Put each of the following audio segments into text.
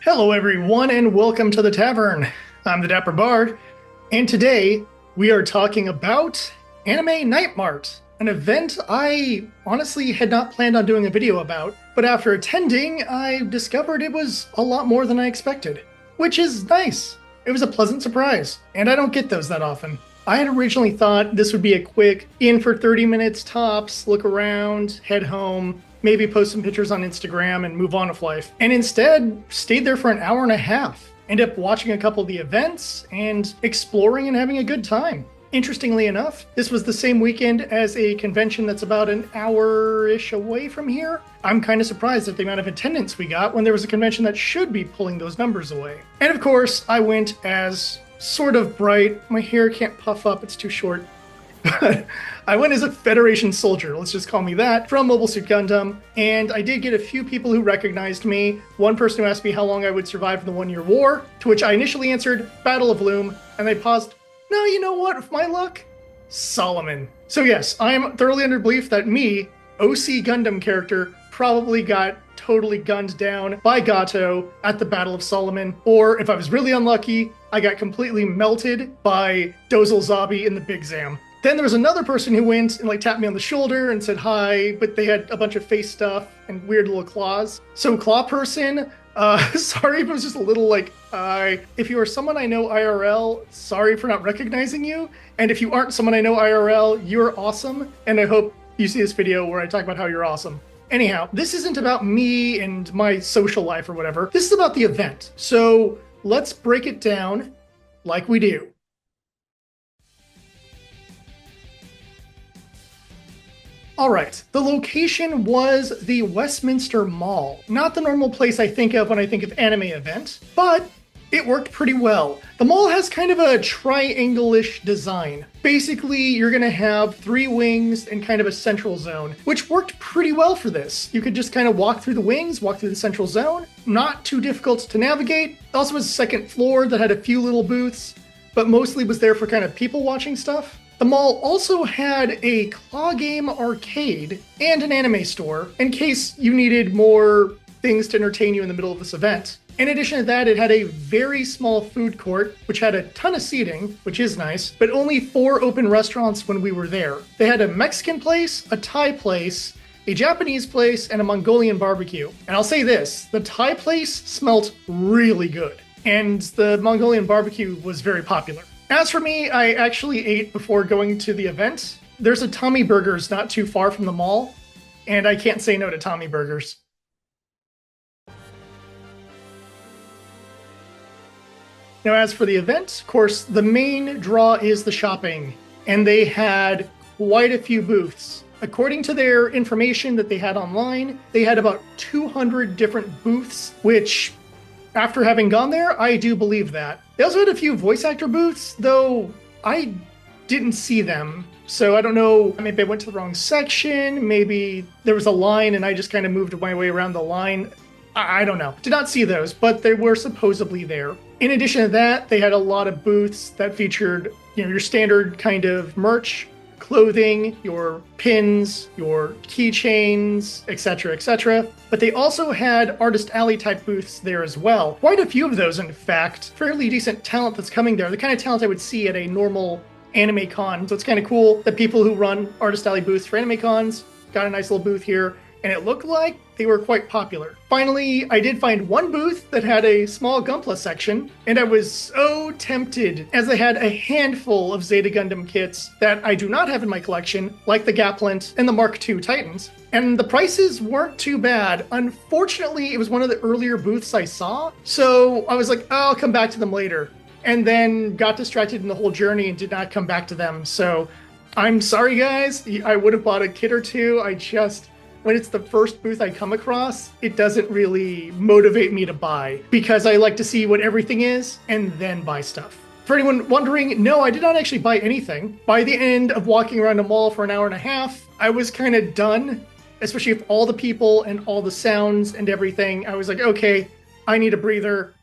Hello, everyone, and welcome to the tavern. I'm the Dapper Bard, and today we are talking about Anime Night Mart, an event I honestly had not planned on doing a video about, but after attending, I discovered it was a lot more than I expected, which is nice. It was a pleasant surprise, and I don't get those that often. I had originally thought this would be a quick in for 30 minutes tops, look around, head home, maybe post some pictures on Instagram and move on with life. And instead, stayed there for an hour and a half. Ended up watching a couple of the events and exploring and having a good time. Interestingly enough, this was the same weekend as a convention that's about an hour-ish away from here. I'm kind of surprised at the amount of attendance we got when there was a convention that should be pulling those numbers away. And of course, I went as sort of bright. My hair can't puff up, it's too short. But I went as a Federation soldier, let's just call me that, from Mobile Suit Gundam, and I did get a few people who recognized me. One person who asked me how long I would survive the 1-year war, to which I initially answered, Battle of Loom, and they paused, no, you know what, with my luck, Solomon. So yes, I am thoroughly under belief that me, OC Gundam character, probably got totally gunned down by Gato at the Battle of Solomon, or if I was really unlucky, I got completely melted by Dozel Zabi in the Big Zam. Then there was another person who went and tapped me on the shoulder and said hi, but they had a bunch of face stuff and weird little claws. So claw person, sorry if it was just a little if you are someone I know IRL, sorry for not recognizing you. And if you aren't someone I know IRL, you're awesome. And I hope you see this video where I talk about how you're awesome. Anyhow, this isn't about me and my social life or whatever. This is about the event. So let's break it down like we do. All right, the location was the Westminster Mall. Not the normal place I think of when I think of anime event, but it worked pretty well. The mall has kind of a triangle-ish design. Basically, you're gonna have 3 wings and kind of a central zone, which worked pretty well for this. You could just kind of walk through the wings, walk through the central zone. Not too difficult to navigate. It also was a second floor that had a few little booths, but mostly was there for kind of people watching stuff. The mall also had a claw game arcade and an anime store in case you needed more things to entertain you in the middle of this event. In addition to that, it had a very small food court, which had a ton of seating, which is nice, but only 4 open restaurants when we were there. They had a Mexican place, a Thai place, a Japanese place, and a Mongolian barbecue. And I'll say this, the Thai place smelled really good, and the Mongolian barbecue was very popular. As for me, I actually ate before going to the event. There's a Tommy Burgers not too far from the mall, and I can't say no to Tommy Burgers. Now, as for the event, of course, the main draw is the shopping, and they had quite a few booths. According to their information that they had online, they had about 200 different booths, which, after having gone there, I do believe that. They also had a few voice actor booths, though I didn't see them. So I don't know, maybe I went to the wrong section, maybe there was a line and I just kind of moved my way around the line. I don't know. Did not see those, but they were supposedly there. In addition to that, they had a lot of booths that featured, your standard kind of merch, clothing, your pins, your keychains, etc., etc. But they also had Artist Alley type booths there as well. Quite a few of those, in fact. Fairly decent talent that's coming there. The kind of talent I would see at a normal anime con. So it's kind of cool that people who run Artist Alley booths for anime cons got a nice little booth here. And it looked like they were quite popular. Finally, I did find one booth that had a small Gunpla section, and I was so tempted as they had a handful of Zeta Gundam kits that I do not have in my collection, like the Gaplint and the Mark II Titans. And the prices weren't too bad. Unfortunately, it was one of the earlier booths I saw, so I was like, oh, I'll come back to them later. And then got distracted in the whole journey and did not come back to them. So I'm sorry, guys. I would have bought a kit or two. When it's the first booth I come across, it doesn't really motivate me to buy because I like to see what everything is and then buy stuff. For anyone wondering, no, I did not actually buy anything. By the end of walking around a mall for an hour and a half, I was kind of done, especially with all the people and all the sounds and everything. I was like, okay, I need a breather.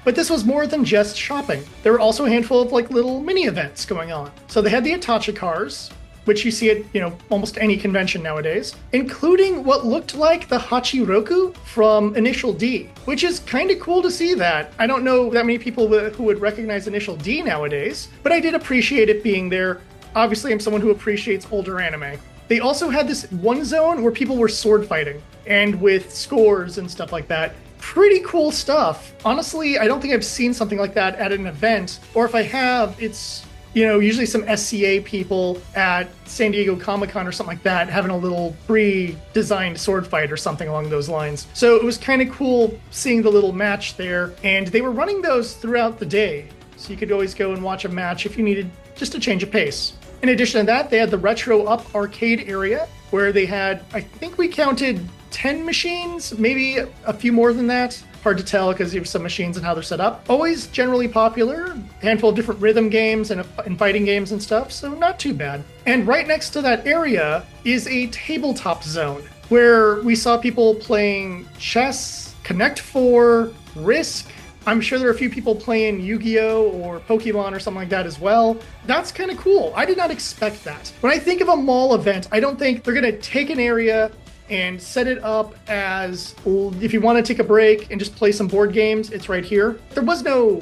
But this was more than just shopping. There were also a handful of little mini events going on. So they had the Itachi cars, which you see at, almost any convention nowadays, including what looked like the Hachiroku from Initial D, which is kind of cool to see that. I don't know that many people who would recognize Initial D nowadays, but I did appreciate it being there. Obviously, I'm someone who appreciates older anime. They also had this one zone where people were sword fighting, and with scores and stuff like that. Pretty cool stuff. Honestly, I don't think I've seen something like that at an event, or if I have, it's usually some SCA people at San Diego Comic-Con or something like that having a little pre-designed sword fight or something along those lines. So it was kind of cool seeing the little match there, and they were running those throughout the day. So you could always go and watch a match if you needed just a change of pace. In addition to that, they had the Retro Up arcade area where they had, I think we counted 10 machines, maybe a few more than that. Hard to tell because you have some machines and how they're set up. Always generally popular, a handful of different rhythm games and fighting games and stuff, so not too bad. And right next to that area is a tabletop zone where we saw people playing chess, Connect 4, Risk. I'm sure there are a few people playing Yu-Gi-Oh! Or Pokemon or something like that as well. That's kind of cool. I did not expect that. When I think of a mall event, I don't think they're going to take an area and set it up as, if you want to take a break and just play some board games, it's right here. There was no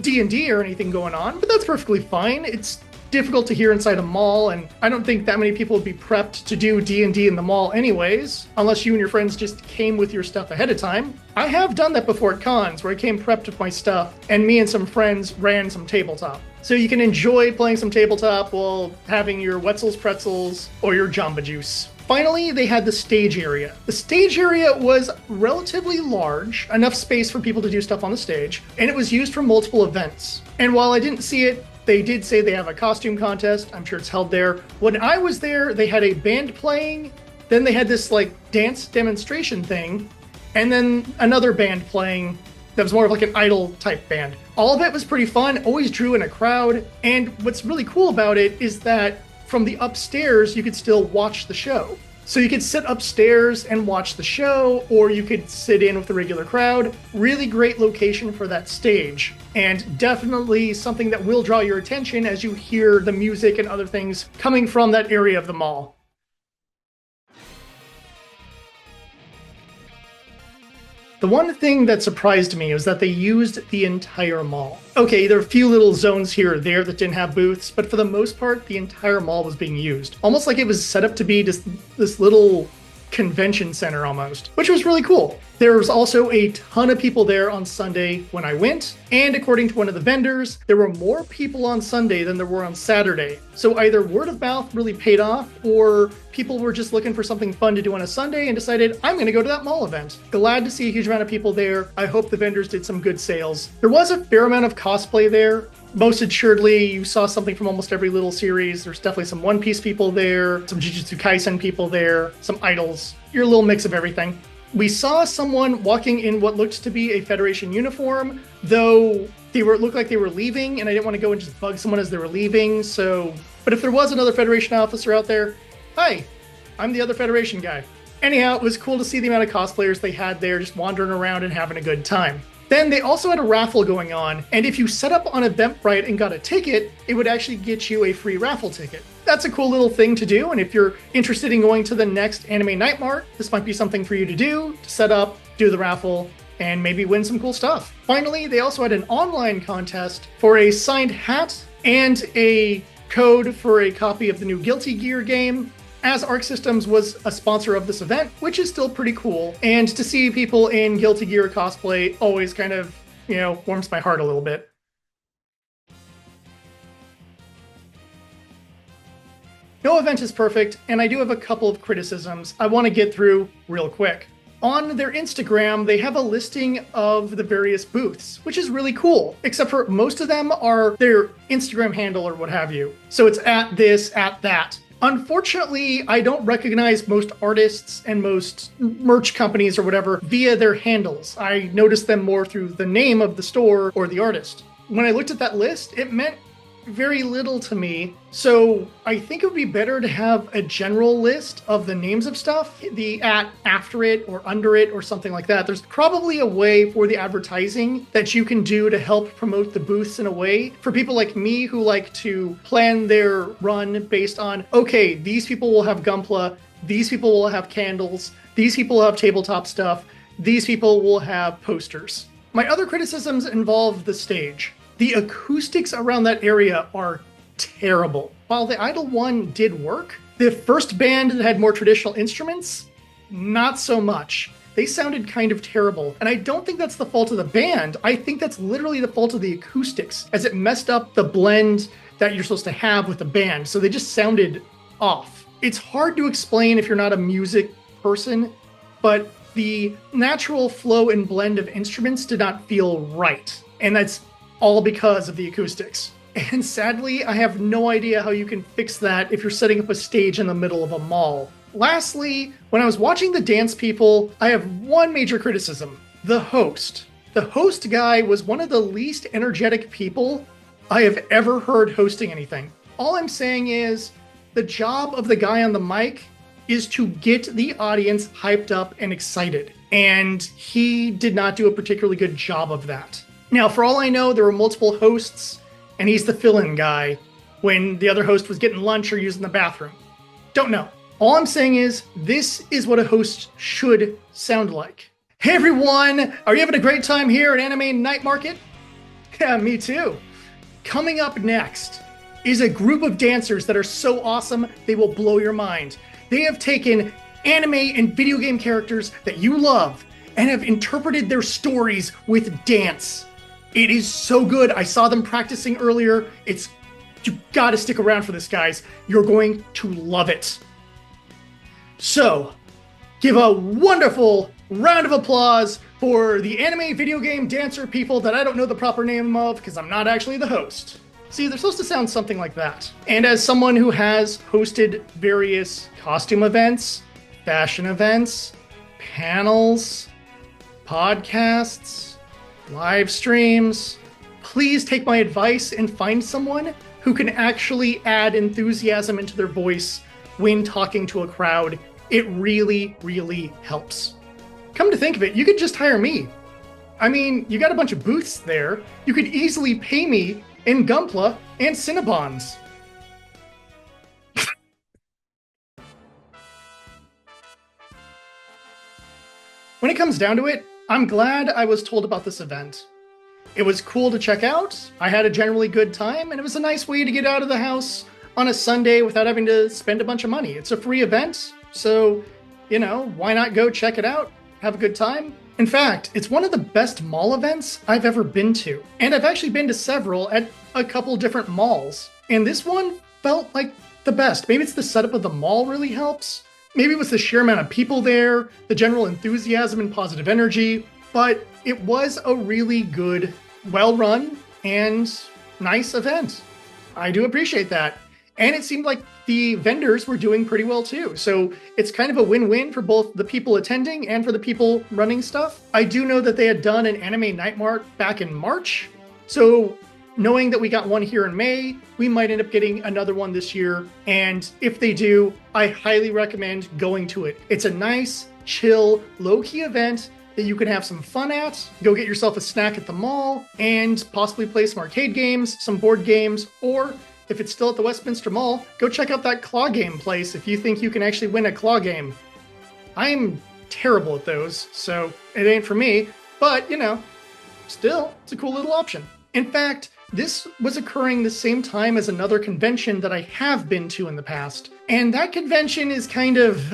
D&D or anything going on, but that's perfectly fine. It's difficult to hear inside a mall, and I don't think that many people would be prepped to do D&D in the mall anyways, unless you and your friends just came with your stuff ahead of time. I have done that before at cons, where I came prepped with my stuff, and me and some friends ran some tabletop. So you can enjoy playing some tabletop while having your Wetzel's Pretzels or your Jamba Juice. Finally, they had the stage area. The stage area was relatively large, enough space for people to do stuff on the stage, and it was used for multiple events. And while I didn't see it, they did say they have a costume contest. I'm sure it's held there. When I was there, they had a band playing, then they had this dance demonstration thing, and then another band playing that was more of an idol type band. All of it was pretty fun, always drew in a crowd, and what's really cool about it is that from the upstairs, you could still watch the show. So you could sit upstairs and watch the show, or you could sit in with the regular crowd. Really great location for that stage, and definitely something that will draw your attention as you hear the music and other things coming from that area of the mall. The one thing that surprised me was that they used the entire mall. Okay, there are a few little zones here or there that didn't have booths, but for the most part, the entire mall was being used. Almost like it was set up to be just this little convention center almost, which was really cool. There was also a ton of people there on Sunday when I went, and according to one of the vendors, there were more people on Sunday than there were on Saturday. So either word of mouth really paid off, or people were just looking for something fun to do on a Sunday and decided, I'm going to go to that mall event. Glad to see a huge amount of people there. I hope the vendors did some good sales. There was a fair amount of cosplay there. Most assuredly, you saw something from almost every little series. There's definitely some One Piece people there, some Jujutsu Kaisen people there, some idols, your little mix of everything. We saw someone walking in what looked to be a Federation uniform, though looked like they were leaving, and I didn't want to go and just bug someone as they were leaving, but if there was another Federation officer out there, hi, I'm the other Federation guy. Anyhow, it was cool to see the amount of cosplayers they had there just wandering around and having a good time. Then they also had a raffle going on, and if you set up on Eventbrite and got a ticket, it would actually get you a free raffle ticket. That's a cool little thing to do, and if you're interested in going to the next Anime Night Mart, this might be something for you to do, to set up, do the raffle, and maybe win some cool stuff. Finally, they also had an online contest for a signed hat and a code for a copy of the new Guilty Gear game, as Arc Systems was a sponsor of this event, which is still pretty cool. And to see people in Guilty Gear cosplay always kind of, warms my heart a little bit. No event is perfect, and I do have a couple of criticisms I want to get through real quick. On their Instagram, they have a listing of the various booths, which is really cool, except for most of them are their Instagram handle or what have you. So it's at this, at that. Unfortunately, I don't recognize most artists and most merch companies or whatever via their handles. I notice them more through the name of the store or the artist. When I looked at that list, it meant very little to me. So I think it would be better to have a general list of the names of stuff, the at after it or under it or something like that. There's probably a way for the advertising that you can do to help promote the booths in a way for people like me who like to plan their run based on, okay, these people will have Gunpla, these people will have candles, these people will have tabletop stuff, these people will have posters. My other criticisms involve the stage. The acoustics around that area are terrible. While the Idol one did work, the first band that had more traditional instruments, not so much. They sounded kind of terrible. And I don't think that's the fault of the band. I think that's literally the fault of the acoustics, as it messed up the blend that you're supposed to have with the band. So they just sounded off. It's hard to explain if you're not a music person, but the natural flow and blend of instruments did not feel right. And that's all because of the acoustics. And sadly, I have no idea how you can fix that if you're setting up a stage in the middle of a mall. Lastly, when I was watching the dance people, I have one major criticism: the host. The host guy was one of the least energetic people I have ever heard hosting anything. All I'm saying is, the job of the guy on the mic is to get the audience hyped up and excited. And he did not do a particularly good job of that. Now, for all I know, there were multiple hosts, and he's the fill-in guy when the other host was getting lunch or using the bathroom. Don't know. All I'm saying is, this is what a host should sound like. Hey everyone, are you having a great time here at Anime Night Market? Yeah, me too. Coming up next is a group of dancers that are so awesome, they will blow your mind. They have taken anime and video game characters that you love and have interpreted their stories with dance. It is so good. I saw them practicing earlier. You gotta stick around for this, guys. You're going to love it. So, give a wonderful round of applause for the anime video game dancer people that I don't know the proper name of because I'm not actually the host. See, they're supposed to sound something like that. And as someone who has hosted various costume events, fashion events, panels, podcasts, live streams, please take my advice and find someone who can actually add enthusiasm into their voice when talking to a crowd. It really, really helps. Come to think of it, you could just hire me. I mean, you got a bunch of booths there. You could easily pay me in Gunpla and Cinnabons. When it comes down to it, I'm glad I was told about this event. It was cool to check out, I had a generally good time, and it was a nice way to get out of the house on a Sunday without having to spend a bunch of money. It's a free event, so, why not go check it out, have a good time? In fact, it's one of the best mall events I've ever been to. And I've actually been to several at a couple different malls. And this one felt like the best. Maybe it's the setup of the mall really helps. Maybe it was the sheer amount of people there, the general enthusiasm and positive energy. But it was a really good, well-run, and nice event. I do appreciate that. And it seemed like the vendors were doing pretty well too. So it's kind of a win-win for both the people attending and for the people running stuff. I do know that they had done an Anime Night Mart back in March. So knowing that we got one here in May, we might end up getting another one this year. And if they do, I highly recommend going to it. It's a nice, chill, low-key event that you can have some fun at, go get yourself a snack at the mall, and possibly play some arcade games, some board games, or if it's still at the Westminster Mall, go check out that claw game place if you think you can actually win a claw game. I'm terrible at those, so it ain't for me, but, still, it's a cool little option. In fact, this was occurring the same time as another convention that I have been to in the past, and that convention is kind of,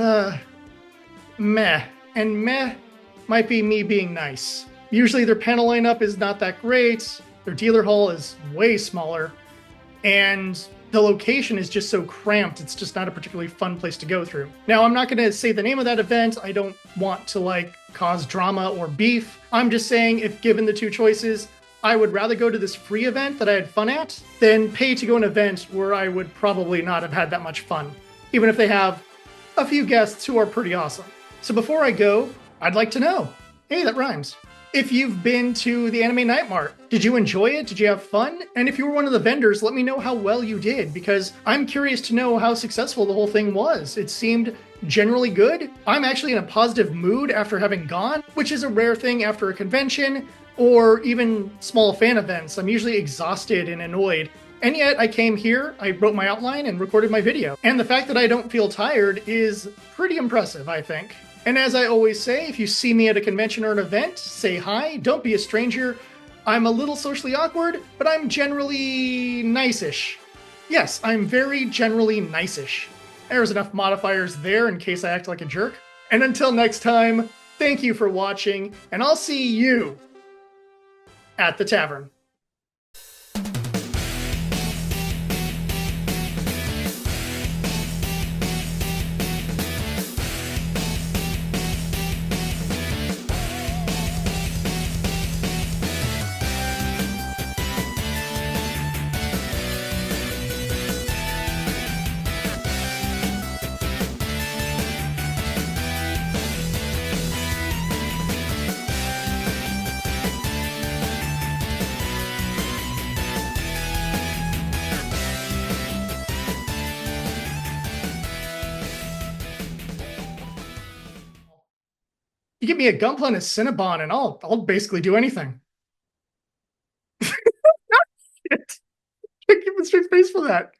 meh. And meh might be me being nice. Usually their panel lineup is not that great, their dealer hall is way smaller, and the location is just so cramped, it's just not a particularly fun place to go through. Now, I'm not going to say the name of that event. I don't want to, cause drama or beef. I'm just saying, if given the two choices, I would rather go to this free event that I had fun at than pay to go to an event where I would probably not have had that much fun, even if they have a few guests who are pretty awesome. So before I go, I'd like to know, hey, that rhymes. if you've been to the Anime Night Mart. Did you enjoy it? Did you have fun? And if you were one of the vendors, let me know how well you did, because I'm curious to know how successful the whole thing was. It seemed generally good. I'm actually in a positive mood after having gone, which is a rare thing after a convention or even small fan events. I'm usually exhausted and annoyed. And yet I came here, I wrote my outline and recorded my video. And the fact that I don't feel tired is pretty impressive, I think. And as I always say, if you see me at a convention or an event, say hi, don't be a stranger. I'm a little socially awkward, but I'm generally nice-ish. Yes, I'm very generally nice-ish. There's enough modifiers there in case I act like a jerk. And until next time, thank you for watching, and I'll see you at the tavern. You give me a Gunpla and a Cinnabon, and I'll basically do anything. Shit. I can't give a straight face for that.